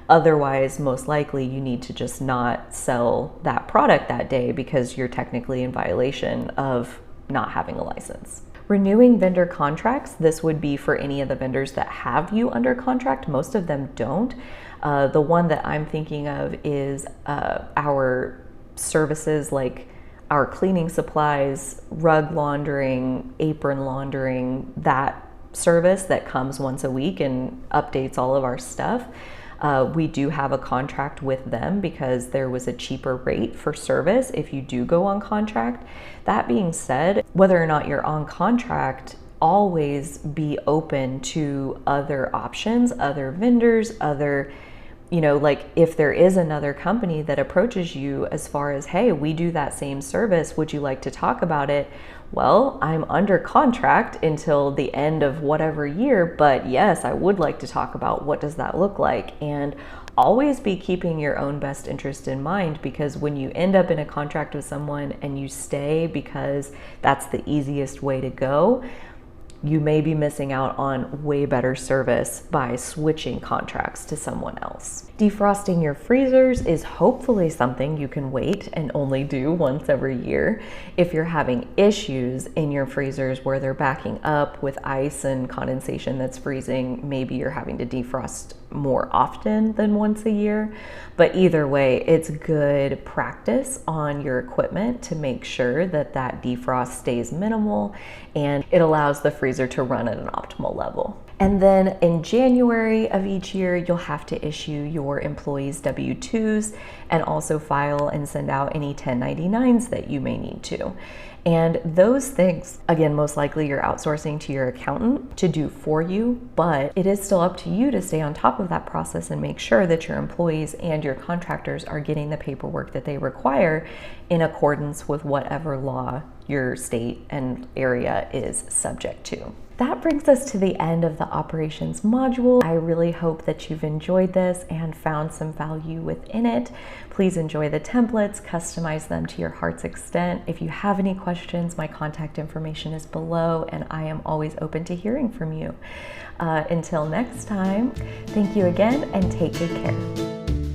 Otherwise, most likely you need to just not sell that product that day because you're technically in violation of not having a license. Renewing vendor contracts, this would be for any of the vendors that have you under contract. Most of them don't. The one that I'm thinking of is our services, like our cleaning supplies, rug laundering, apron laundering, that service that comes once a week and updates all of our stuff. We do have a contract with them because there was a cheaper rate for service if you do go on contract. That being said, whether or not you're on contract, always be open to other options, other vendors, other, like, if there is another company that approaches you as far as, hey, we do that same service, would you like to talk about it? Well, I'm under contract until the end of whatever year, but yes, I would like to talk about what does that look like. And always be keeping your own best interest in mind, because when you end up in a contract with someone and you stay because that's the easiest way to go, you may be missing out on way better service by switching contracts to someone else. Defrosting your freezers is hopefully something you can wait and only do once every year. If you're having issues in your freezers where they're backing up with ice and condensation that's freezing, maybe you're having to defrost more often than once a year. But either way, it's good practice on your equipment to make sure that that defrost stays minimal and it allows the freezer to run at an optimal level. And then in January of each year, you'll have to issue your employees' W-2s and also file and send out any 1099s that you may need to. And those things, again, most likely you're outsourcing to your accountant to do for you, but it is still up to you to stay on top of that process and make sure that your employees and your contractors are getting the paperwork that they require in accordance with whatever law your state and area is subject to. That brings us to the end of the operations module. I really hope that you've enjoyed this and found some value within it. Please enjoy the templates, customize them to your heart's extent. If you have any questions, my contact information is below and I am always open to hearing from you. Until next time, thank you again and take good care.